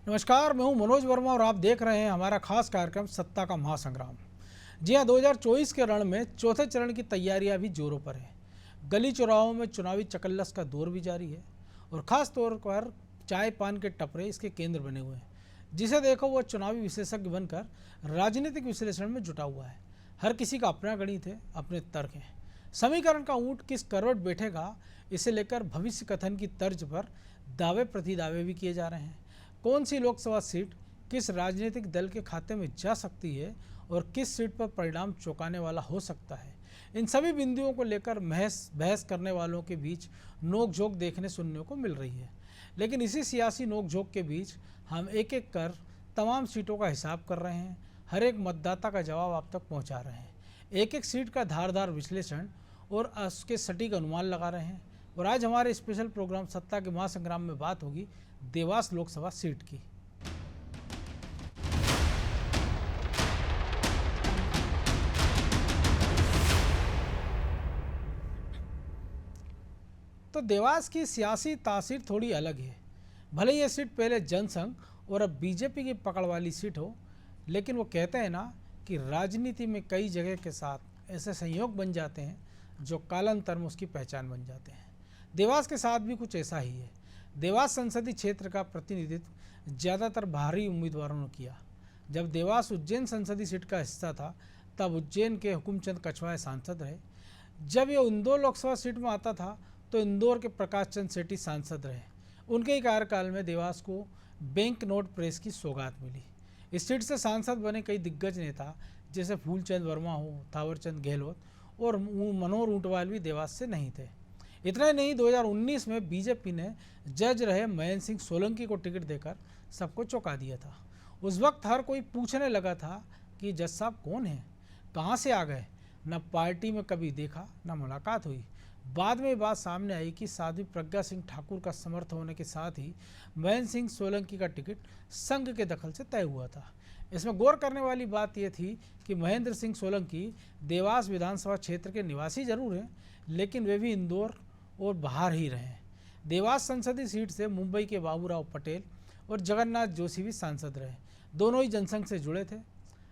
नमस्कार, मैं हूं मनोज वर्मा और आप देख रहे हैं हमारा खास कार्यक्रम सत्ता का महासंग्राम। जी हां, 2024 के रण में चौथे चरण की तैयारियां भी जोरों पर है। गली चौराहों में चुनावी चकल्लस का दौर भी जारी है और खास तौर पर चाय पान के टपरे इसके केंद्र बने हुए हैं। जिसे देखो वह चुनावी विशेषज्ञ बनकर राजनीतिक विश्लेषण में जुटा हुआ है। हर किसी का अपना गणित है, अपने तर्क हैं। समीकरण का ऊंट किस करवट बैठेगा, इसे लेकर भविष्य कथन की तर्ज पर दावे प्रतिदावे भी किए जा रहे हैं। कौन सी लोकसभा सीट किस राजनीतिक दल के खाते में जा सकती है और किस सीट पर परिणाम चौंकाने वाला हो सकता है, इन सभी बिंदुओं को लेकर बहस करने वालों के बीच नोकझोंक देखने सुनने को मिल रही है। लेकिन इसी सियासी नोकझोंक के बीच हम एक एक कर तमाम सीटों का हिसाब कर रहे हैं, हर एक मतदाता का जवाब आप तक पहुंचा रहे हैं, एक एक सीट का धारदार विश्लेषण और उसके सटीक अनुमान लगा रहे हैं। और आज हमारे स्पेशल प्रोग्राम सत्ता के महासंग्राम में बात होगी देवास लोकसभा सीट की। तो देवास की सियासी तासीर थोड़ी अलग है। भले ये सीट पहले जनसंघ और अब बीजेपी की पकड़ वाली सीट हो, लेकिन वो कहते हैं ना कि राजनीति में कई जगह के साथ ऐसे संयोग बन जाते हैं जो कालांतर में उसकी पहचान बन जाते हैं। देवास के साथ भी कुछ ऐसा ही है। देवास संसदीय क्षेत्र का प्रतिनिधित्व ज़्यादातर बाहरी उम्मीदवारों ने किया। जब देवास उज्जैन संसदीय सीट का हिस्सा था तब उज्जैन के हुकुमचंद कछवाहा सांसद रहे। जब ये इंदौर लोकसभा सीट में आता था तो इंदौर के प्रकाश चंद सेठी सांसद रहे। उनके ही कार्यकाल में देवास को बैंक नोट प्रेस की सौगात मिली। इस सीट से सांसद बने कई दिग्गज नेता जैसे फूलचंद वर्मा हो, थावरचंद गहलोत और मनोहर ऊंटवाल भी देवास से नहीं थे। इतना ही नहीं, 2019 में बीजेपी ने जज रहे महेंद्र सिंह सोलंकी को टिकट देकर सबको चौंका दिया था। उस वक्त हर कोई पूछने लगा था कि जज साहब कौन हैं, कहाँ से आ गए। न पार्टी में कभी देखा, न मुलाकात हुई। बाद में बात सामने आई कि साध्वी प्रज्ञा सिंह ठाकुर का समर्थन होने के साथ ही महेंद्र सिंह सोलंकी का टिकट संघ के दखल से तय हुआ था। इसमें गौर करने वाली बात यह थी कि महेंद्र सिंह सोलंकी देवास विधानसभा क्षेत्र के निवासी जरूर हैं, लेकिन वे भी इंदौर और बाहर ही रहे। देवास संसदीय सीट से मुंबई के बाबूराव पटेल और जगन्नाथ जोशी भी सांसद रहे। दोनों ही जनसंघ से जुड़े थे।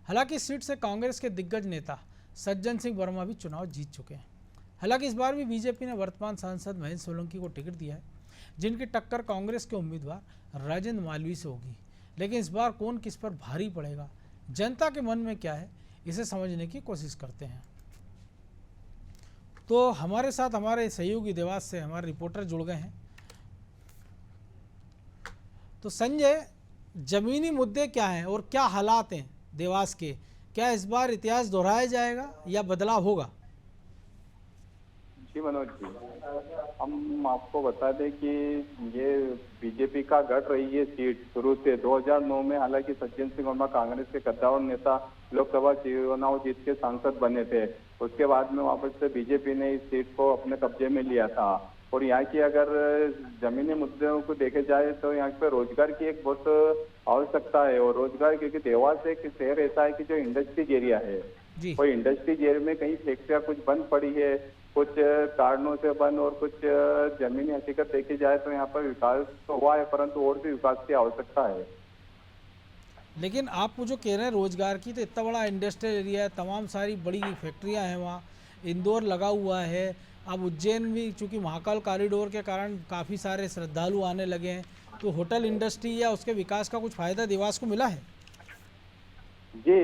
हालांकि इस सीट से कांग्रेस के दिग्गज नेता सज्जन सिंह वर्मा भी चुनाव जीत चुके हैं। हालांकि इस बार भी बीजेपी ने वर्तमान सांसद महेंद्र सोलंकी को टिकट दिया है, जिनकी टक्कर कांग्रेस के उम्मीदवार राजेंद्र मालवीय से होगी। लेकिन इस बार कौन किस पर भारी पड़ेगा, जनता के मन में क्या है, इसे समझने की कोशिश करते हैं। तो हमारे साथ हमारे सहयोगी देवास से हमारे रिपोर्टर जुड़ गए हैं। तो संजय, जमीनी मुद्दे क्या हैं और क्या हालात हैं देवास के? क्या इस बार इतिहास दोहराया जाएगा या बदलाव होगा? जी मनोज जी, हम आपको बता दें कि ये बीजेपी का गढ़ रही है सीट शुरू से 2009 में। हालांकि सज्जन सिंह वर्मा कांग्रेस के कद्दावर नेता लोकसभा चुनाव जीत के सांसद बने थे। उसके बाद में वापस से बीजेपी ने इस सीट को अपने कब्जे में लिया था। और यहाँ की अगर जमीनी मुद्दों को देखे जाए तो यहाँ पे रोजगार की एक बहुत आवश्यकता है। और रोजगार, क्योंकि देवास एक शहर ऐसा है कि जो इंडस्ट्रीज एरिया है, कोई इंडस्ट्रीज एरिया में कई फैक्ट्रियां कुछ बंद पड़ी है, कुछ कारणों से बंद, और कुछ जमीनी हकीकत देखी जाए तो यहाँ पर विकास तो हुआ है, परंतु और भी विकास की आवश्यकता है। लेकिन आप जो कह रहे हैं रोजगार की, तो इतना बड़ा इंडस्ट्रियल एरिया है, तमाम सारी बड़ी फैक्ट्रियां हैं वहाँ, इंदौर लगा हुआ है। अब उज्जैन भी चूँकि महाकाल कॉरिडोर के कारण काफ़ी सारे श्रद्धालु आने लगे हैं, तो होटल इंडस्ट्री या उसके विकास का कुछ फायदा देवास को मिला है? जी,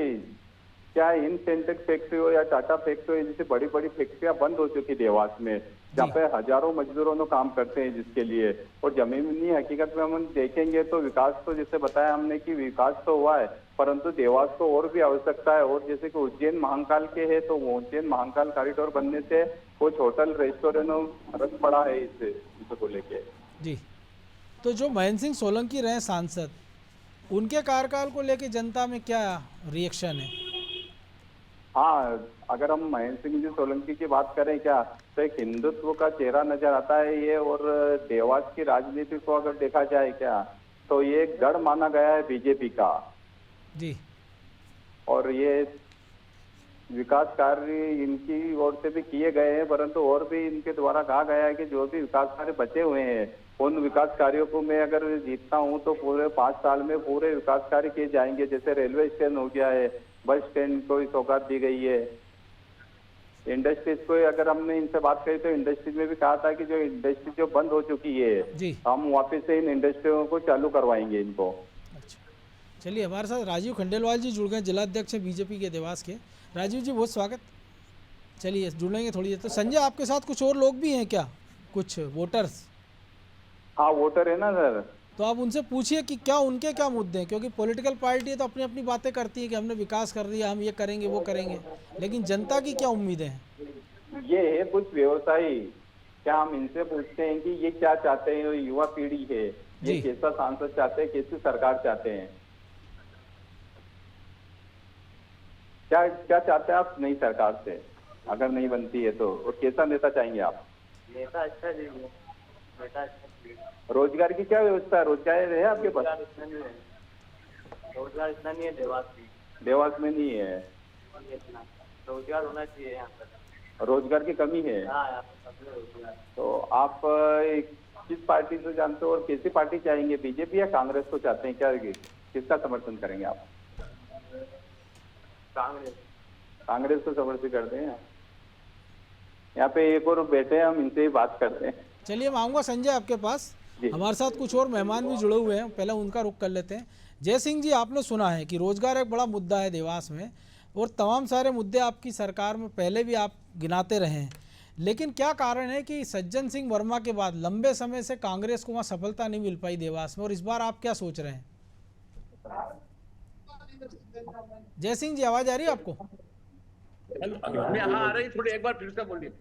क्या इन सेंटेक्स फैक्ट्री हो या टाटा फैक्ट्री हो, जैसे बड़ी बड़ी फैक्ट्रियां बंद हो चुकी देवास में, जहाँ पे हजारों मजदूरों ने काम करते हैं जिसके लिए। और जमीनी हकीकत में हम देखेंगे तो विकास तो जैसे बताया हमने कि विकास तो हुआ है, परंतु देवास को और भी आवश्यकता है। और जैसे कि उज्जैन महाकाल के है, तो उज्जैन महाकाल कॉरिडोर बनने से कुछ होटल रेस्टोरेंटों फर्क पड़ा है इसको लेके। जी, तो जो महेंद्र सिंह सोलंकी रहे सांसद, उनके कार्यकाल को लेके जनता में क्या रिएक्शन है? हाँ, अगर हम महेंद्र सिंह जी सोलंकी की बात करें क्या, तो एक हिंदुत्व का चेहरा नजर आता है ये। और देवास की राजनीति को अगर देखा जाए क्या, तो ये गढ़ माना गया है बीजेपी का। जी। और ये विकास कार्य इनकी ओर से भी किए गए हैं, परंतु और भी इनके द्वारा कहा गया है कि जो भी विकास कार्य बचे हुए हैं उन विकास कार्यों को मैं अगर जीतता हूं तो पूरे 5 साल में पूरे विकास कार्य किए जाएंगे। जैसे रेलवे स्टेशन हो गया है, बस स्टैंड को सौगात दी गई है। इंडस्ट्रीज को अगर हमने इनसे बात करी तो इंडस्ट्रीज में भी कहा था कि जो इंडस्ट्री जो बंद हो चुकी है जी। हम वापस से इन इंडस्ट्रियों को चालू करवाएंगे इनको। अच्छा, चलिए हमारे साथ राजीव खंडेलवाल जी जुड़ गए, जिलाध्यक्ष हैं बीजेपी के देवास के। राजीव जी बहुत स्वागत। चलिए जुड़ेंगे थोड़ी देर। तो संजय आपके साथ कुछ और लोग भी हैं क्या, कुछ वोटर्स? हाँ वोटर है ना सर। तो आप उनसे पूछिए कि क्या उनके क्या मुद्दे हैं, क्योंकि पॉलिटिकल पार्टी है तो अपनी अपनी बातें करती है कि हमने विकास कर दिया, हम ये करेंगे वो करेंगे, लेकिन जनता की क्या उम्मीदें हैं? ये है कुछ व्यवसायी, क्या हम इनसे पूछते हैं कि ये क्या चाहते हैं, युवा पीढ़ी है, ये जी। कैसा सांसद चाहते हैं, कैसी सरकार चाहते हैं, क्या क्या चाहते हैं आप नई सरकार से अगर नहीं बनती है तो, और कैसा नेता चाहेंगे आप? नेता अच्छा दीजिए, नेता अच्छा दीजिए। रोजगार की क्या व्यवस्था है, रोजगार है आपके पास? रोजगार इतना नहीं है, रोजगार इतना नहीं है देवास में। देवास में नहीं है, इतना रोजगार होना चाहिए यहाँ पर। रोजगार की कमी है। हाँ यहाँ पर सब में रोजगार। तो आप किस पार्टी से जानते हो और कैसी पार्टी चाहेंगे, बीजेपी या कांग्रेस को चाहते हैं, क्या किसका समर्थन करेंगे आप? कांग्रेस। कांग्रेस को समर्थन करते हैं। यहाँ पे एक और बैठे हैं, हम इनसे ही बात करते हैं। चलिए मैं आऊँगा संजय आपके पास। जी। हमारे साथ कुछ और मेहमान भी जुड़े हुए हैं, पहले उनका रुख कर लेते हैं। जय सिंह जी, आपने सुना है कि रोजगार एक बड़ा मुद्दा है देवास में, और तमाम सारे मुद्दे आपकी सरकार में पहले भी आप गिनाते रहे हैं, लेकिन क्या कारण है कि सज्जन सिंह वर्मा के बाद लंबे समय से कांग्रेस को वहाँ सफलता नहीं मिल पाई देवास में, और इस बार आप क्या सोच रहे हैं? जय सिंह जी आवाज आ रही है आपको? हाँ आ रही, थोड़ी एक बार फिर से बोलिए।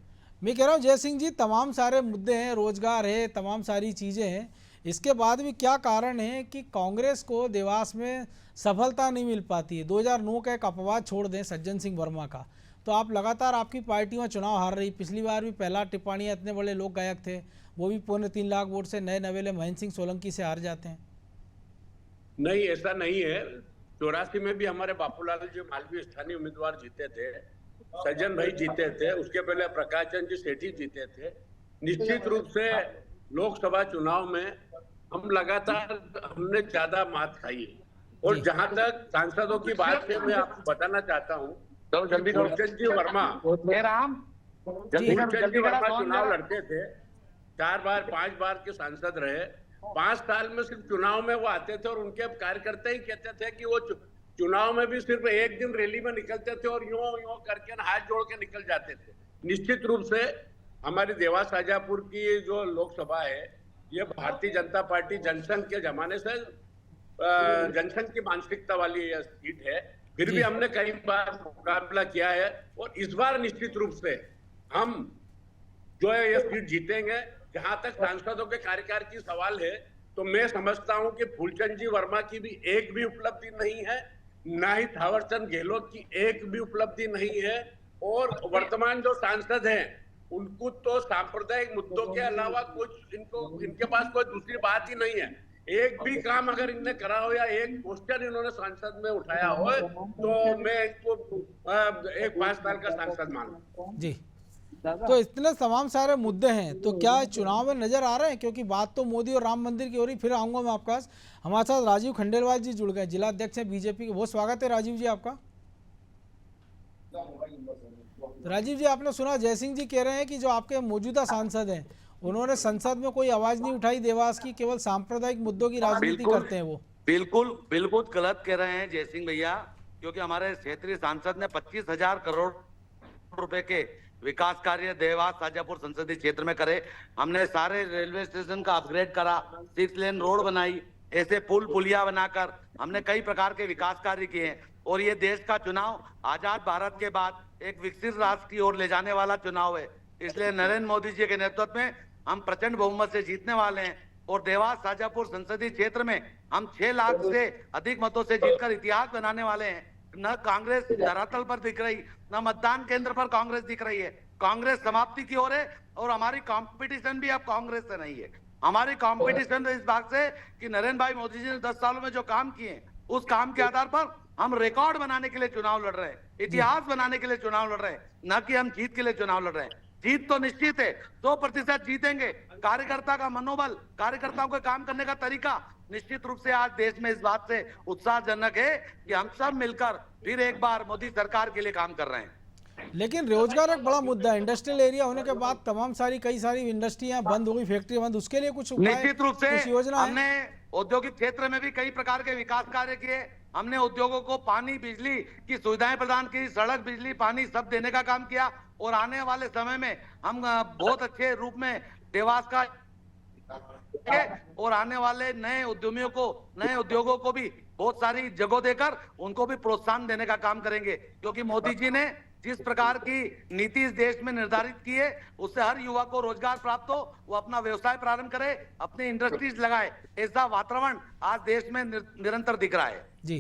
मैं कह रहा हूँ जय सिंह जी, तमाम सारे मुद्दे हैं, रोजगार है, तमाम सारी चीज़ें हैं, इसके बाद भी क्या कारण है कि कांग्रेस को देवास में सफलता नहीं मिल पाती है? 2009 का एक अपवाद छोड़ दें सज्जन सिंह वर्मा का, तो आप लगातार आपकी पार्टी में चुनाव हार रही। पिछली बार भी पहला टिप्पणियाँ इतने बड़े लोग गायक थे, वो भी 3.25 लाख वोट से नए नवेले महेंद्र सिंह सोलंकी से हार जाते हैं। नहीं ऐसा नहीं है, 84 में भी हमारे बापूलाल जी मालवीय स्थानीय उम्मीदवार जीते थे, सज्जन भाई जीते थे, उसके पहले प्रकाश चंद जी सेठी जीते थे। निश्चित रूप से लोकसभा चुनाव में हम लगातार हमने ज्यादा मात खाई है। और जहां तक सांसदों की बात है, मैं आपको बताना चाहता हूँ, फूलचंद जी वर्मा चुनाव लड़ते थे, 4 बार 5 बार के सांसद रहे। 5 साल में सिर्फ चुनाव में वो आते थे, और उनके कार्यकर्ता ही कहते थे कि वो चुनाव में भी सिर्फ एक दिन रैली में निकलते थे और यूं करके हाथ जोड़ के निकल जाते थे। निश्चित रूप से हमारी देवास शाजापुर की जो लोकसभा है, ये भारतीय जनता पार्टी जनसंघ के जमाने से जनसंघ की मानसिकता वाली यह सीट है। फिर भी हमने कई बार मुकाबला किया है, और इस बार निश्चित रूप से हम जो है ये सीट जीतेंगे। जहां तक सांसदों के कार्यकाल की सवाल है, तो मैं समझता हूं कि फूलचंद जी वर्मा की भी एक भी उपलब्धि नहीं है, ना ही थावरचंद गहलोत की एक भी उपलब्धि नहीं है, और वर्तमान जो सांसद हैं उनको तो सांप्रदायिक मुद्दों के अलावा कुछ इनके पास कोई दूसरी बात ही नहीं है। एक भी काम अगर इनने करा हो या एक क्वेश्चन इन्होंने संसद में उठाया हो, तो मैं इनको एक 5 साल का सांसद मानूं। जी, तो इतने तमाम सारे मुद्दे हैं, तो क्या चुनाव में नजर आ रहे हैं? क्योंकि बात तो मोदी और राम मंदिर की हो रही। फिर आऊँगा मैं आपके पास। हमारे साथ राजीव खंडेलवाल जी जुड़ गए, जिलाध्यक्ष हैं बीजेपी के। बहुत स्वागत है राजीव जी आपका। राजीव जी, आपने सुना जय सिंह जी कह रहे हैं कि जो आपके मौजूदा सांसद हैं, उन्होंने संसद में कोई आवाज नहीं उठाई देवास की, केवल सांप्रदायिक मुद्दों की राजनीति करते हैं वो। बिल्कुल गलत कह रहे हैं जय सिंह भैया, क्योंकि हमारे क्षेत्रीय सांसद ने 25,000 करोड़ रुपए के विकास कार्य देवास शाजापुर संसदीय क्षेत्र में करे। हमने सारे रेलवे स्टेशन का अपग्रेड करा, 6 लेन रोड बनाई, ऐसे पुल पुलिया बनाकर हमने कई प्रकार के विकास कार्य किए हैं। और ये देश का चुनाव आजाद भारत के बाद एक विकसित राष्ट्र की ओर ले जाने वाला चुनाव है, इसलिए नरेंद्र मोदी जी के नेतृत्व में हम प्रचंड बहुमत से जीतने वाले हैं। और देवास शाजापुर संसदीय क्षेत्र में हम 6 लाख से अधिक मतों से जीतकर इतिहास बनाने वाले हैं। न कांग्रेस धरातल पर दिख रही, न मतदान केंद्र पर कांग्रेस दिख रही है। कांग्रेस समाप्ति की ओर है, और हमारी कंपटीशन भी अब कांग्रेस से नहीं है। हमारी कंपटीशन इस बात से कि नरेंद्र भाई मोदी जी ने 10 सालों में जो काम किए, उस काम के आधार पर हम रिकॉर्ड बनाने के लिए चुनाव लड़ रहे हैं, इतिहास बनाने के लिए चुनाव लड़ रहे हैं, न कि हम जीत के लिए चुनाव लड़ रहे हैं। जीत तो निश्चित है, 100% जीतेंगे। कार्यकर्ता का मनोबल, कार्यकर्ताओं के काम करने का तरीका निश्चित रूप से आज देश में इस बात से उत्साहजनक है कि हम सब मिलकर फिर एक बार मोदी सरकार के लिए काम कर रहे हैं। लेकिन रोजगार एक बड़ा मुद्दा है। इंडस्ट्रियल एरिया होने के बाद तमाम कई सारी इंडस्ट्रियां बंद हो गई, फैक्ट्री बंद, उसके लिए कुछ उपाय, निश्चित रूप से कुछ योजना है? हमने औद्योगिक क्षेत्र में भी कई प्रकार के विकास कार्य किए। हमने उद्योगों को पानी, बिजली की सुविधाएं प्रदान की, सड़क, बिजली, पानी सब देने का काम किया। और आने वाले समय में हम बहुत अच्छे रूप में देवास का और आने वाले नए उद्यमियों को, नए उद्योगों को भी बहुत सारी जगह देकर उनको भी प्रोत्साहन देने का काम करेंगे। क्योंकि मोदी जी ने जिस प्रकार की नीति इस देश में निर्धारित की है, उससे हर युवा को रोजगार प्राप्त हो, वो अपना व्यवसाय प्रारंभ करे, अपनी इंडस्ट्रीज लगाए। ऐसा वातावरण आज देश में निरंतर दिख रहा है। जी,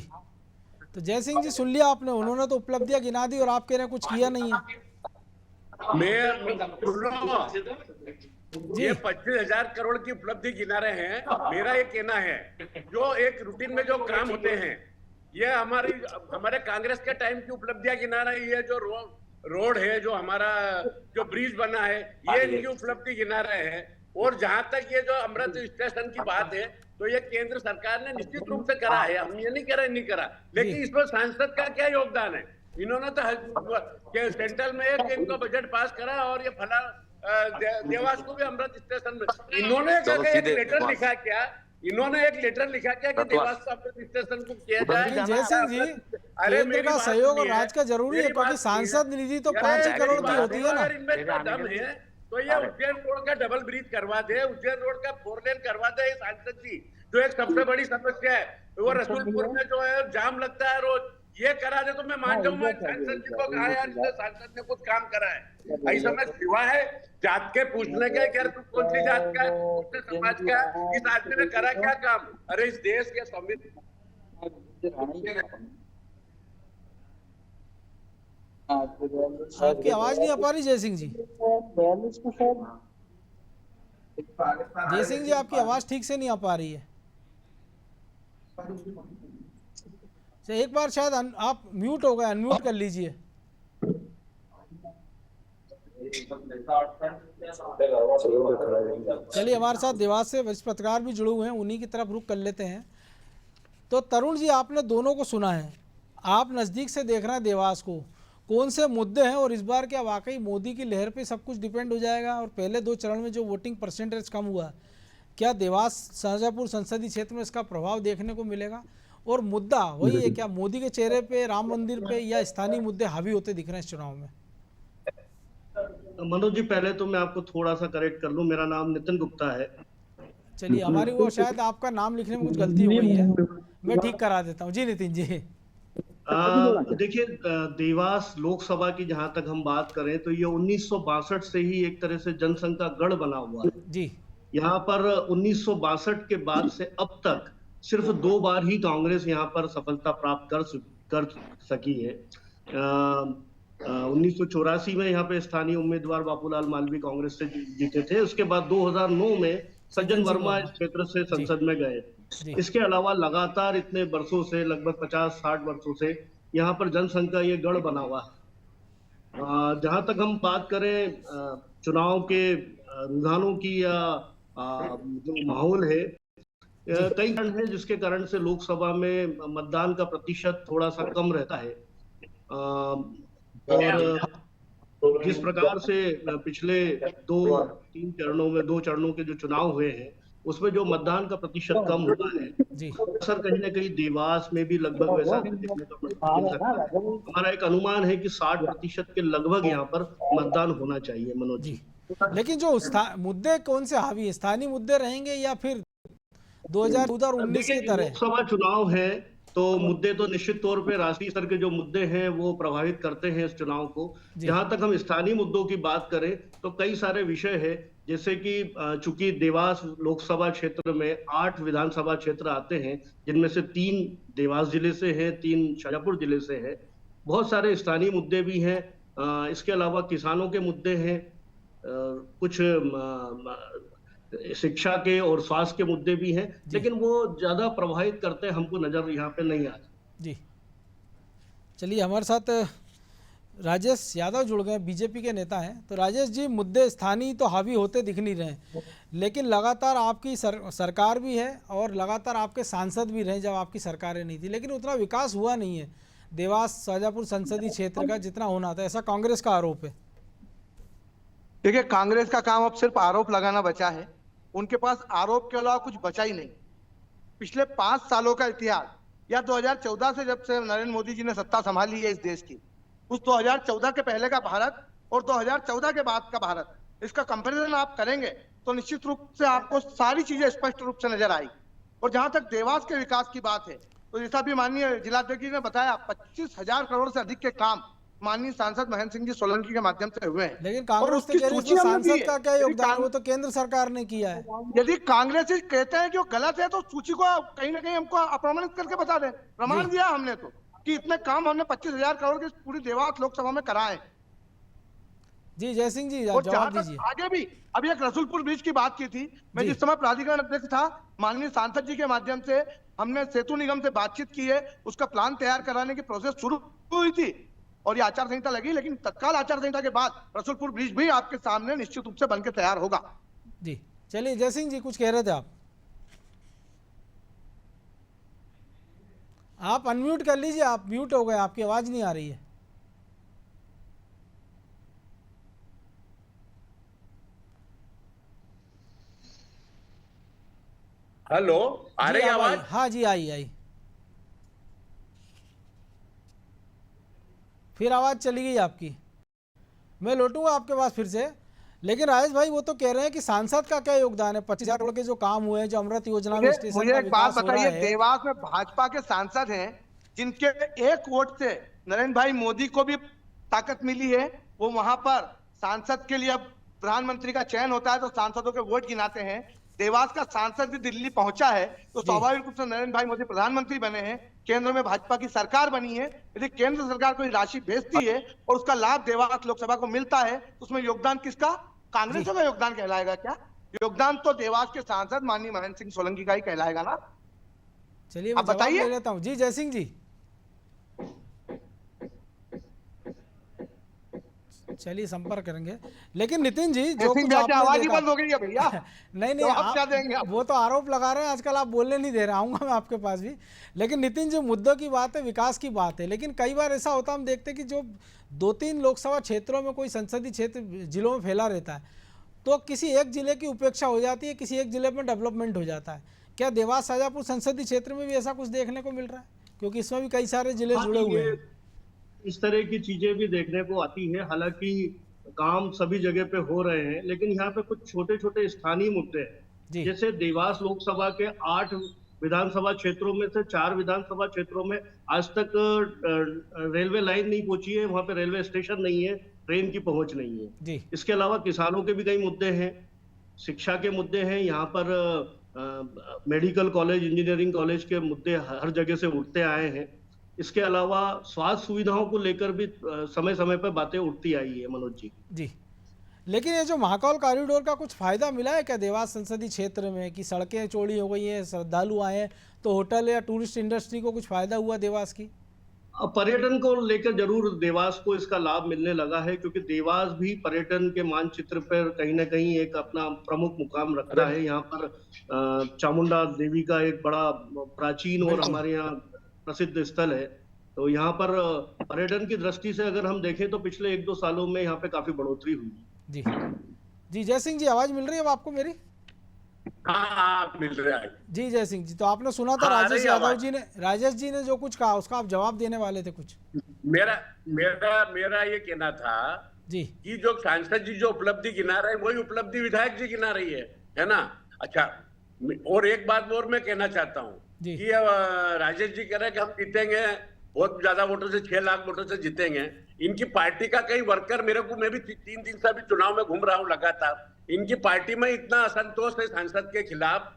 तो जयसिंह जी सुन लिया आपने, उन्होंने तो उपलब्धियां गिना दी और आप कह रहे हैं कुछ किया नहीं है। ये 25,000 करोड़ की उपलब्धि गिना रहे हैं। मेरा ये कहना है, जो एक रूटीन में जो काम होते हैं, ये हमारे कांग्रेस के टाइम की उपलब्धियां गिना रही है। जो रोड है, जो हमारा जो ब्रिज बना है, ये इनकी उपलब्धि गिना रहे हैं। और जहां तक ये जो अमृत स्टेशन की बात है, तो ये केंद्र सरकार ने निश्चित रूप से करा है, हम ये नहीं कह रहे नहीं करा, लेकिन इसमें सांसद का क्या योगदान है? इन्होंने तो सेंट्रल में एक इनको बजट पास करा और ये फला देवास को भी अमृत स्टेशन में इन्होंने एक लेटर लिखा क्या? इन्होंने एक लेटर लिखा क्या कि देवास को अमृत स्टेशन को किया जाए? जयसिंह जी, केंद्र का सहयोग और राज्य का जरूरी है, क्योंकि सांसद निधि तो 5 करोड़ की होती है ना। इनमें दम है तो ये उज्जैन रोड का डबल ब्रिज करवा दे, उज्जैन रोड का 4 लेन करवा दे। ये सांसद जी, जो एक सबसे बड़ी समस्या है, वो रसूलपुर में जो है जाम लगता है रोज, ये करा दे तो मैं मान जाऊंगा सांसद जी को। कहा यार, सांसद ने कुछ काम करा है। ऐसा में सिवा है जात के पूछने के, क्या तू कौन सी जात का, कौन से समाज का, इस आदमी ने करा क्या काम? अरे इस देश के संविधान, आपकी आवाज नहीं आ पा रही जयसिंह जी। जयसिंह जी, आपकी आवाज ठीक से नहीं आ पा रही है। एक बार शायद आप म्यूट हो गए, अनम्यूट कर लीजिए। चलिए, हमारे साथ देवास से वरिष्ठ पत्रकार भी जुड़े हुए हैं, उन्हीं की तरफ रुख कर लेते हैं। तो तरुण जी, आपने दोनों को सुना है, आप नज़दीक से देख रहे हैं देवास को, कौन से मुद्दे हैं और इस बार क्या वाकई मोदी की लहर पे सब कुछ डिपेंड हो जाएगा? और पहले 2 चरण में जो वोटिंग परसेंटेज कम हुआ, क्या देवास शाहजहाँपुर संसदीय क्षेत्र में इसका प्रभाव देखने को मिलेगा? और मुद्दा वही है क्या, मोदी के चेहरे पे, राम मंदिर पे, या स्थानीय मुद्दे हावी होते दिख रहे हैं इस चुनाव में? मनोज जी, पहले तो मैं आपको थोड़ा सा करेक्ट कर लूं, मेरा नाम नितिन गुप्ता है। चलिए, हमारी वो शायद आपका नाम लिखने में कुछ गलती हुई है, मैं ठीक करा देता हूँ। जी नितिन जी। देखिए, देवास लोकसभा की जहां तक हम बात करें तो ये 1962 से ही एक तरह से जनसंघ का गढ़ बना हुआ है जी। यहाँ पर 1962 के बाद से अब तक सिर्फ 2 बार ही कांग्रेस यहाँ पर सफलता प्राप्त कर सकी है। 1984 में यहाँ पे स्थानीय उम्मीदवार बापूलाल मालवीय कांग्रेस से जीते थे। उसके बाद 2009 में सज्जन वर्मा इस क्षेत्र से संसद में गए। इसके अलावा लगातार इतने वर्षों से, लगभग 50-60 वर्षों से यहाँ पर जनसंघ का ये गढ़ बना हुआ है। जहां तक हम बात करें चुनाव के रुझानों की या जो माहौल है, कई कारण है जिसके कारण से लोकसभा में मतदान का प्रतिशत थोड़ा सा कम रहता है। और जिस प्रकार से पिछले 2-3 चरणों में, 2 चरणों के जो चुनाव हुए हैं, उसमें जो मतदान का प्रतिशत कम हुआ है, सर कहीं ना कहीं देवास में भी लगभग वैसा देखने को मिल सकता है। हमारा एक अनुमान है कि 60% के लगभग यहाँ पर मतदान होना चाहिए। मनोज जी, लेकिन जो मुद्दे कौन से हावी है, स्थानीय मुद्दे रहेंगे या फिर 2019 की तरह? लोकसभा चुनाव है तो मुद्दे तो निश्चित तौर पे राष्ट्रीय स्तर के जो मुद्दे हैं वो प्रभावित करते हैं इस चुनाव को। जहां तक हम स्थानीय मुद्दों की बात करें तो कई सारे विषय है, जैसे कि चूंकि देवास लोकसभा क्षेत्र में 8 विधानसभा क्षेत्र आते हैं, जिनमें से 3 देवास जिले से हैं, 3 शाहजहाँपुर जिले से है। बहुत सारे स्थानीय मुद्दे भी हैं। इसके अलावा किसानों के मुद्दे हैं, कुछ शिक्षा के और स्वास्थ्य के मुद्दे भी हैं, लेकिन वो ज्यादा प्रभावित करते हमको नजर यहाँ पे नहीं आते। जी, चलिए, हमारे साथ राजेश यादव जुड़ गए, बीजेपी के नेता हैं। तो राजेश जी, मुद्दे स्थानीय तो हावी होते दिख नहीं रहे, लेकिन लगातार आपकी सरकार भी है और लगातार आपके सांसद भी रहे जब आपकी सरकारें नहीं थी, लेकिन उतना विकास हुआ नहीं है देवास शाजापुर संसदीय क्षेत्र का जितना होना था, ऐसा कांग्रेस का आरोप है। देखिए, कांग्रेस का काम अब सिर्फ आरोप लगाना बचा है। उनके पास आरोप के अलावा कुछ बचा ही नहीं। पिछले 5 सालों का इतिहास, या 2014 से जब से नरेंद्र मोदी जी ने सत्ता संभाली है इस देश की, उस 2014 के पहले का भारत और 2014 के बाद का भारत, इसका कंपैरिजन आप करेंगे तो निश्चित रूप से आपको सारी चीजें स्पष्ट रूप से नजर आई। और जहां तक देवास के विकास की बात है, तो जैसा भी माननीय जिलाध्यक्ष जी ने बताया, 25,000 करोड़ से अधिक के काम माननीय सांसद महेंद्र सिंह जी सोलंकी के माध्यम से हुए हैं। लेकिन कांग्रेस तो कह रही है सांसद का क्या योगदान है, वो तो केंद्र सरकार ने किया है। यदि कांग्रेस कहते हैं कि वो गलत है, तो सूची को कहीं ना कहीं हमको अप्रमाणित करके बता दें। प्रमाण दिया हमने तो कि इतने काम हमने 25,000 करोड़ के पूरी देवास लोकसभा में कराए। जी जयसिंह जी, और जवाब दीजिए। आगे भी अभी एक रसूलपुर ब्रिज की बात की थी, मैं जिस समय प्राधिकरण अध्यक्ष था, माननीय सांसद जी के माध्यम से हमने सेतु निगम से बातचीत की है, उसका प्लान तैयार कराने की प्रोसेस शुरू हुई थी और ये आचार संहिता लगी, लेकिन तत्काल आचार संहिता के बाद रसूलपुर ब्रिज भी आपके सामने निश्चित रूप से बनकर तैयार होगा। जी चलिए, जयसिंह जी कुछ कह रहे थे आप अनम्यूट कर लीजिए, आप म्यूट हो गए, आपकी आवाज नहीं आ रही है। हेलो, आ रही आवाज? हाँ जी, आई। फिर आवाज चली गई आपकी। मैं लौटूंगा आपके पास फिर से। लेकिन राजेश भाई, वो तो कह रहे हैं कि सांसद का क्या योगदान है? 25,000 करोड़ के जो काम हुए हैं, जो अमृत योजना में स्टेशन मुझे का एक बात विकास हो रहा बताइए, है। देवास में भाजपा के सांसद हैं जिनके एक वोट से नरेंद्र भाई मोदी को भी ताकत मिली है। वो वहां पर सांसद के लिए अब प्रधानमंत्री का चयन होता है तो सांसदों के वोट गिनाते हैं। देवास का सांसद भी दिल्ली पहुंचा है तो स्वाभाविक रूप से नरेंद्र भाई मोदी प्रधानमंत्री बने हैं, केंद्र में भाजपा की सरकार बनी है। यदि केंद्र सरकार कोई राशि भेजती है और उसका लाभ देवास लोकसभा को मिलता है तो उसमें योगदान किसका? कांग्रेस का योगदान कहलाएगा क्या? योगदान तो देवास के सांसद माननीय महेंद्र सिंह सोलंकी का ही कहलाएगा ना। चलिए, मैं जवाब ले लेता हूं। जी जयसिंह जी, चलिए संपर्क करेंगे। लेकिन नितिन जी, जो कुछ आपने आवाज ही देखा, बंद हो गई है भैया। नहीं आप क्या देंगे? वो तो आरोप लगा रहे हैं, आजकल आप बोलने नहीं दे रहे, आऊंगा मैं आपके पास भी। लेकिन नितिन, जो मुद्दों की बात है, विकास की बात है, लेकिन कई बार ऐसा होता है, हम देखते हैं कि जो 2-3 लोकसभा क्षेत्रों में कोई संसदीय क्षेत्र जिलों में फैला रहता है, तो किसी एक जिले की उपेक्षा हो जाती है, किसी एक जिले में डेवलपमेंट हो जाता है। क्या देवास शाजापुर संसदीय क्षेत्र में भी ऐसा कुछ देखने को मिल रहा है? क्योंकि इसमें भी कई सारे जिले जुड़े हुए हैं। इस तरह की चीजें भी देखने को आती है। हालांकि काम सभी जगह पे हो रहे हैं, लेकिन यहाँ पे कुछ छोटे छोटे स्थानीय मुद्दे हैं। जैसे देवास लोकसभा के 8 विधानसभा क्षेत्रों में से 4 विधानसभा क्षेत्रों में आज तक रेलवे लाइन नहीं पहुंची है, वहां पे रेलवे स्टेशन नहीं है, ट्रेन की पहुंच नहीं है जी। इसके अलावा किसानों के भी कई मुद्दे हैं, शिक्षा के मुद्दे हैं। यहाँ पर मेडिकल कॉलेज, इंजीनियरिंग कॉलेज के मुद्दे हर जगह से उठते आए हैं। इसके अलावा स्वास्थ्य सुविधाओं को लेकर भी समय समय पर बातें उठती आई है मनोज जी। लेकिन ये जो महाकाल कॉरिडोर का कुछ फायदा मिला है क्या देवास संसदीय क्षेत्र में, कि सड़कें चौड़ी हो गई हैं, श्रद्धालु आए हैं, तो होटल या टूरिस्ट इंडस्ट्री को कुछ फायदा हुआ देवास की? पर्यटन को लेकर जरूर देवास को इसका लाभ मिलने लगा है, क्योंकि देवास भी पर्यटन के मानचित्र पर कहीं ना कहीं एक अपना प्रमुख मुकाम रखता है। यहाँ पर चामुंडा देवी का एक बड़ा प्राचीन और हमारे यहाँ प्रसिद्ध स्थल है। तो यहाँ पर पर्यटन की दृष्टि से अगर हम देखें तो पिछले 1-2 सालों में यहाँ पे काफी बढ़ोतरी हुई जी। जी जयसिंह जी, आवाज मिल रही है अब आपको मेरी? हाँ मिल रहा है जी जयसिंह जी। तो आपने सुना था राजेश यादव जी ने, राजेश जी ने जो कुछ कहा उसका आप जवाब देने वाले थे कुछ? मेरा ये कहना था जी कि जो सांसद जी जो उपलब्धि गिना रहे हैं वही उपलब्धि विधायक जी गिना रही है ना। अच्छा, और एक बात और मैं कहना चाहता हूँ कि राजेश जी कह रहे हैं कि हम जीतेंगे बहुत ज्यादा वोटों से, 6 लाख वोटों से जीतेंगे। इनकी पार्टी का कई वर्कर, मैं भी 3 दिन से अभी चुनाव में घूम रहा हूँ लगातार, इनकी पार्टी में इतना असंतोष है सांसद के खिलाफ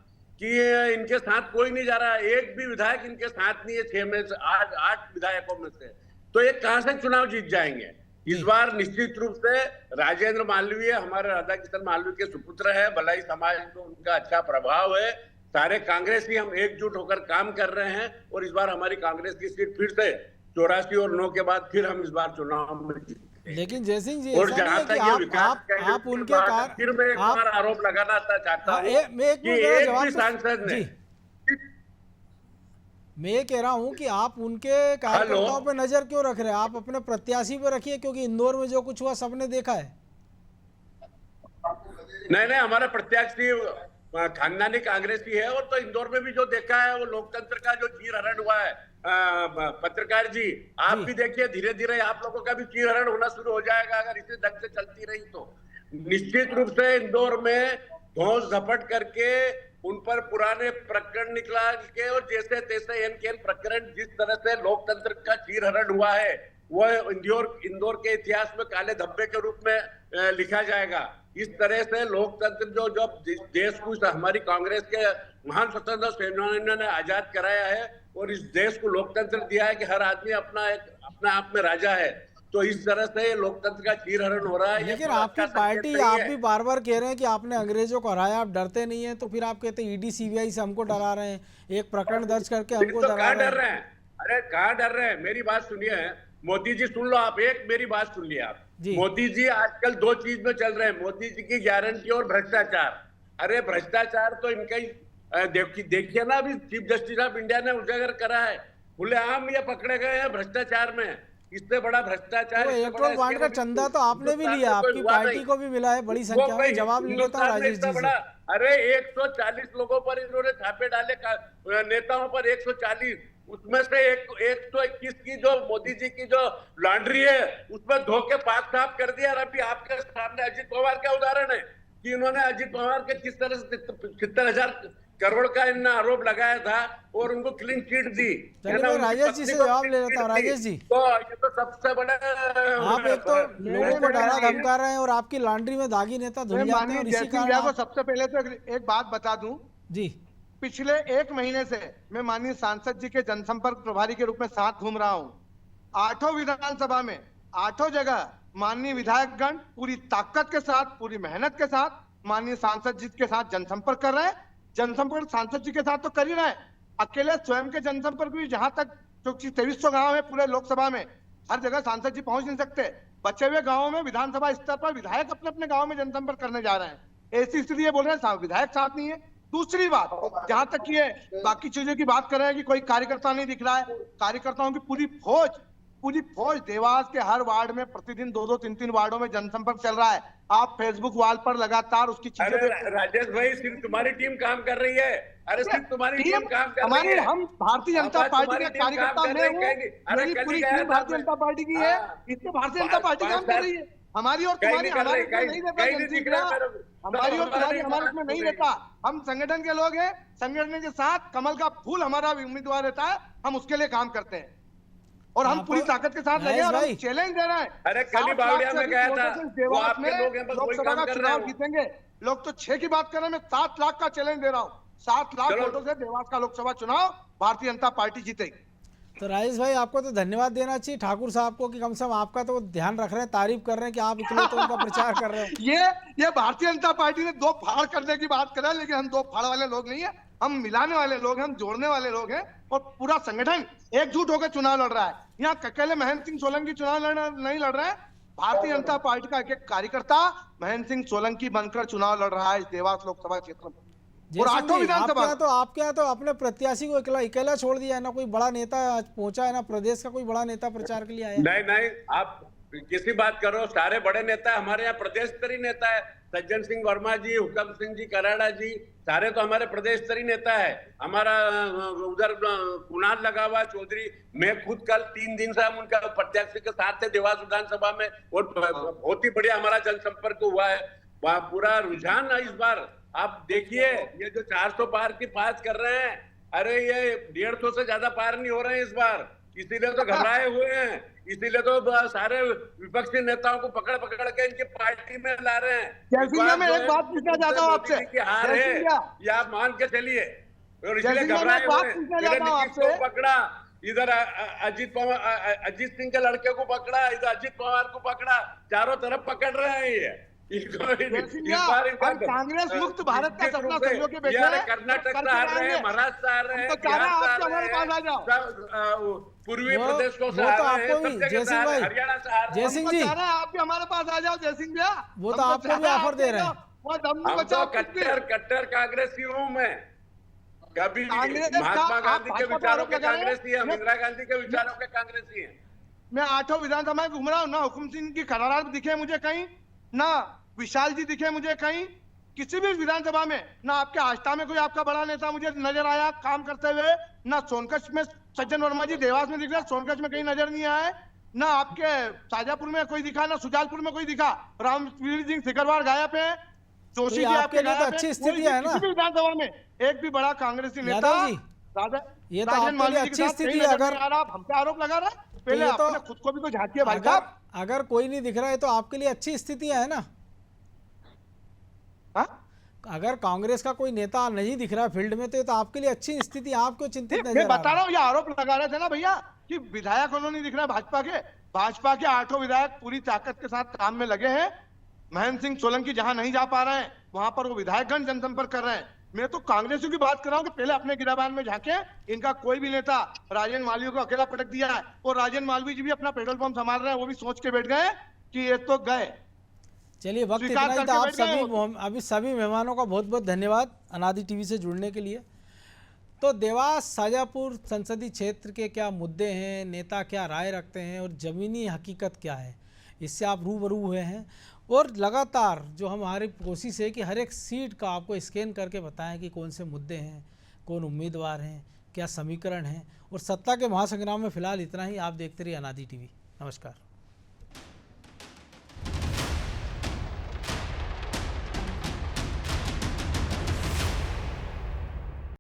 कि इनके साथ कोई नहीं जा रहा। एक भी विधायक इनके साथ नहीं है, 6 में से 8 विधायकों में से। तो ये कहां से चुनाव जीत जाएंगे? इस बार निश्चित रूप से राजेंद्र मालवीय हमारे राधा किशन मालवीय के सुपुत्र है, भलाई समाज को उनका अच्छा प्रभाव है। सारे कांग्रेसी हम एकजुट होकर काम कर रहे हैं और इस बार हमारी कांग्रेस की सीट फिर से 84 और 9 के बाद फिर हम इस बार चुनाव में जीते। लेकिन जयसिंह जी और ऐसा नहीं जहां है तक कि ये विकास का आप है, उनके फिर मैं एक बार आरोप लगाना चाहता हूँ मैं एक कि मिनट मेरा एक जवाब भी तो- सांसद ने जी मैं ये कह रहा हूं कि आप उनके कार्यकर्ताओं पे नजर क्यों रख रहे हैं? आप अपने प्रत्याशी पे रखिए, क्योंकि इंदौर में जो कुछ हुआ सबने देखा है। नहीं, हमारा प्रत्याशी खानदानी कांग्रेसी है, और तो इंदौर में भी जो देखा है वो लोकतंत्र का जो चीरहरण हुआ है। पत्रकार जी, आप भी देखिए, धीरे धीरे आप लोगों का भी चीरहरण होना शुरू हो जाएगा अगर इसी ढंग से चलती रही तो। निश्चित रूप से इंदौर में धौंस झपट करके उन पर पुराने प्रकरण निकला के, और जैसे तैसे एन प्रकरण, जिस तरह से लोकतंत्र का चीरहरण हुआ है वह इंदौर के इतिहास में काले धब्बे के रूप में लिखा जाएगा। इस तरह से लोकतंत्र जो जब देश को हमारी कांग्रेस के महान स्वतंत्रता सेनानियों ने आजाद कराया है, और इस देश को लोकतंत्र दिया है कि हर आदमी अपना आप में राजा है, तो इस तरह से लोकतंत्र का चीरहरण हो रहा है। लेकिन आपकी पार्टी, आप भी बार बार कह रहे हैं कि आपने अंग्रेजों को हराया, आप डरते नहीं है, तो फिर आप कहते हैं ईडी सीबीआई से हमको डरा रहे हैं, एक प्रकरण दर्ज करके हमको तो डरा डर रहे हैं? अरे कहाँ डर रहे हैं? मेरी बात सुनिए, मोदी जी सुन लो, आप एक मेरी बात सुन लिया आप। मोदी जी आजकल दो चीज में चल रहे हैं, मोदी जी की गारंटी और भ्रष्टाचार। अरे भ्रष्टाचार तो इनका ही देखिए ना, अभी चीफ जस्टिस ऑफ इंडिया ने उजागर करा है, खुलेआम ये पकड़े गए हैं भ्रष्टाचार में। इससे बड़ा भ्रष्टाचार, इलेक्ट्रोल बॉन्ड का चंदा तो आपने भी लिया, आपकी पार्टी को भी मिला है बड़ी संख्या में। जवाब ले लेता हूँ राजेश जी से। अरे 140 लोगों पर इन्होंने छापे डाले, नेताओं पर 140, उसमें से 121 की जो मोदी जी की जो लॉन्ड्री है उसमें धोखे पाक साफ कर दिया। और अभी आपके सामने अजित पवार का उदाहरण है कि इन्होंने अजित पवार के किस तरह से 70,000 करोड़ का इन्होंने आरोप लगाया था और उनको क्लीन चिट दी। मैं राजेश जी से जवाब ले लेता हूँ। राजेश जी, तो ये तो सबसे बड़ा, आप एक तो लोगों को डरा धमका रहे हैं और आपकी लॉन्ड्री में दागी नेता धुल जाते हैं, और इसी कारण को सबसे पहले तो एक बात बता दूं जी, पिछले 1 महीने से मैं माननीय सांसद जी के जनसंपर्क प्रभारी के रूप में साथ घूम रहा हूं। 8 विधानसभा में 8 जगह माननीय विधायकगण पूरी ताकत के साथ, पूरी मेहनत के साथ माननीय सांसद जी के साथ जनसंपर्क कर रहे हैं। जनसंपर्क सांसद जी के साथ तो कर ही रहे हैं, अकेले स्वयं के जनसंपर्क भी, जहां तक जो 2300 गांव है पूरे लोकसभा में, हर जगह सांसद जी पहुंच नहीं सकते। बचे हुए गांवों में विधानसभा स्तर पर विधायक अपने अपने गांव में जनसंपर्क करने जा रहे हैं। ऐसी स्थिति ये बोल रहे हैं विधायक साथ नहीं है। दूसरी बात, जहां तक ये बाकी चीजों की बात कर रहे हैं कि कोई कार्यकर्ता नहीं दिख रहा है, कार्यकर्ताओं की पूरी फौज देवास के हर वार्ड में प्रतिदिन 2-2, 3-3 वार्डों में जनसंपर्क चल रहा है। आप फेसबुक वॉल पर लगातार उसकी चीजें, अरे राजेश भाई, सिर्फ तुम्हारी टीम काम कर रही है। अरे सिर्फ तुम्हारी टीम काम कर रही है। हम भारतीय जनता पार्टी के कार्यकर्ता में हूँ, मेरी पूरी टीम भारतीय जनता पार्टी की है, इसमें भारतीय जनता पार्टी काम कर रही है। हमारी और तुम्हारी हमारे नहीं रहता, हमारी और तुम्हारी हमारे उसमें नहीं रहता। हम संगठन के लोग हैं, संगठन के साथ कमल का फूल हमारा उम्मीदवार रहता है, हम उसके लिए काम करते हैं और हम पूरी ताकत के साथ लगे और हम चैलेंज दे रहे हैं। अरे कल ही बावड़िया में गया था, वो आपके लोग हैं, बस वही लोकसभा काम का कर रहे चुनाव हैं। जीतेंगे। लोग तो 6 की बात कर रहे हैं, मैं 7 लाख का चैलेंज दे रहा हूँ। 7 लाख वोटों से देवास का लोकसभा चुनाव भारतीय जनता पार्टी जीतेगी। तो राजेश भाई, आपको तो धन्यवाद देना चाहिए ठाकुर साहब को कि कम से कम आपका तो ध्यान रख रहे हैं, तारीफ कर रहे हैं कि आप इकलौते तो उनका प्रचार कर रहे हैं। ये भारतीय जनता पार्टी ने 2 फाड़ करने की बात करा, लेकिन हम 2 फाड़ वाले लोग नहीं है, हम मिलाने वाले लोग हैं, हम जोड़ने वाले लोग हैं, और पूरा संगठन एकजुट होकर चुनाव लड़ रहा है। यहाँ अकेले महेंद्र सिंह सोलंकी चुनाव नहीं लड़ रहे हैं, भारतीय जनता पार्टी का एक कार्यकर्ता महेंद्र सिंह सोलंकी बनकर चुनाव लड़ रहा है इस देवास लोकसभा क्षेत्र में। और 8 विधानसभा, आपके यहाँ तो अपने प्रत्याशी को अकेला छोड़ दिया है ना, कोई बड़ा नेता पहुंचा है ना, प्रदेश का कोई बड़ा नेता प्रचार के लिए आया? नहीं, आप किसी बात करो, सारे बड़े नेता हमारे यहाँ प्रदेश स्तरीय नेता है। सज्जन सिंह वर्मा जी, हुक्म सिंह जी कराड़ा जी, सारे तो हमारे प्रदेश स्तरीय नेता है। हमारा उधर कुणाल लगा हुआ चौधरी, मैं खुद कल 3 दिन से हम उनका प्रत्याशी के साथ थे देवास विधानसभा में, और बहुत ही बढ़िया हमारा जनसंपर्क हुआ है। पूरा रुझान इस बार आप देखिए, ये जो 400 पार की बात कर रहे हैं, अरे ये 150 से ज्यादा पार नहीं हो रहे हैं इस बार, इसीलिए तो घबराए हुए हैं, इसीलिए तो सारे विपक्षी नेताओं को पकड़ के इनकी पार्टी में ला रहे हैं। मैं एक बात पूछना चाहता हूँ आपसे, हार है ये आप मान के चलिए, और इसलिए घबराए हुए हैं। नीतीश को पकड़ा, इधर अजीत सिंह के लड़के को पकड़ा, इधर अजित पवार को पकड़ा, चारों तरफ पकड़ रहे हैं ये। इनको जय सिंह इस भैया, बार इनका हम कांग्रेस मुक्त भारत का निश्चित सपना रूप से संजो के बैठे बिहार, हैं, कर्नाटक करके से हार रहे हैं, रहेंगे। महाराष्ट्र से हार रहे हम हैं, तो चाह रहे बिहार हैं से आप हार हमारे रहे पास आ जाओ। हैं, सब पूर्वी वो प्रदेश को से वो हार तो रहे हैं, आपको सब भी जगह जय से सिंह हार रहे भाई, हैं, हरियाणा से हार रहे जय हैं। सिंह हम तो जी, चाह रहे हैं आप भी हमारे पास आ जाओ जय सिंह भैया। वो हम तो तो आपको चाह भी रहे हैं ऑफर आप दे भी रहे हैं। जाओ, वहाँ दम नहीं हम बचा तो आप कुछ भी। कट्टर कांग्रेसी हूँ मैं, कभी कांग्रेस का महात्मा आप गांधी के भाजपा पर विचारों आरोप के लगा रहे हैं। कांग्रेसी हम, इंदिरा गांधी के विचारों के कांग्रेसी हैं। मैं 8 विधानसभा में घूम रहा हूँ ना, हुकुम सिंह की खरारात दिखे मुझे कहीं, ना विशाल जी दिखे मुझे कहीं, किसी भी विधानसभा में ना आपके आस्था में कोई आपका बड़ा नेता मुझे नजर आया काम करते हुए, ना सोनकच्छ में सज्जन वर्मा जी देवास में दिख रहे, सोनकच्छ में कहीं नजर नहीं आए, ना आपके शाजापुर में कोई दिखा, ना सुजालपुर में कोई दिखा। रामवीर सिंह सिकरवार गायब है, जोशी ये जी आपके आपके लिए तो गायब अच्छी है, स्थिति कोई भी है ना? किसी भी विधानसभा में एक भी बड़ा कांग्रेसी नेता यादव जी, ये तो राजन आपके लिए मालवीय के अच्छी साथ स्थिति कहीं है। नजर अगर नहीं आ रहा, आप हम पे आरोप लगा रहे हैं। पहले ये तो- अपने खुद को भी तो झांकिए भाई अगर साहब। अगर कोई नहीं दिख रहा है तो आपके लिए अच्छी स्थितियां है ना। हाँ? अगर कांग्रेस का कोई नेता नहीं दिख रहा है फील्ड में तो ये तो आपके लिए अच्छी स्थिति है, आपको चिंतित मैं नजर आ बता रहा रहा है। हूँ, ये आरोप लगा रहे थे ना भैया कि विधायक उन्होंने नहीं दिख रहा भाजपा के। भाजपा के 8 विधायक पूरी ताकत के साथ काम में लगे हैं। महेंद्र सिंह सोलंकी जहां नहीं जा पा रहे हैं वहां पर वो विधायकगण जनसंपर्क कर रहे हैं। मैं तो कांग्रेसियों की बात कर रहा हूँ कि पहले अपने गिराबान में झांके। इनका कोई भी नेता राजन मालवीय को अकेला पटक दिया है, और राजन मालवीय जी भी अपना पेट्रोल पंप संभाल रहे हैं, वो भी सोच के बैठ गए कि ये तो गए। चलिए, वक्त स्वीकार इतना ही था। करके आप बैठ गए सभी अभी सभी मेहमानों का बहुत बहुत धन्यवाद अनादि टीवी से जुड़ने के लिए। तो देवास शाजापुर संसदीय क्षेत्र के क्या मुद्दे हैं, नेता क्या राय रखते हैं और ज़मीनी हकीकत क्या है, इससे आप रूबरू हुए हैं। और लगातार जो हमारी कोशिश है कि हर एक सीट का आपको स्कैन करके बताएं कि कौन से मुद्दे हैं, कौन उम्मीदवार हैं, क्या समीकरण हैं। और सत्ता के महासंग्राम में फ़िलहाल इतना ही। आप देखते रहिए अनादि टीवी। नमस्कार।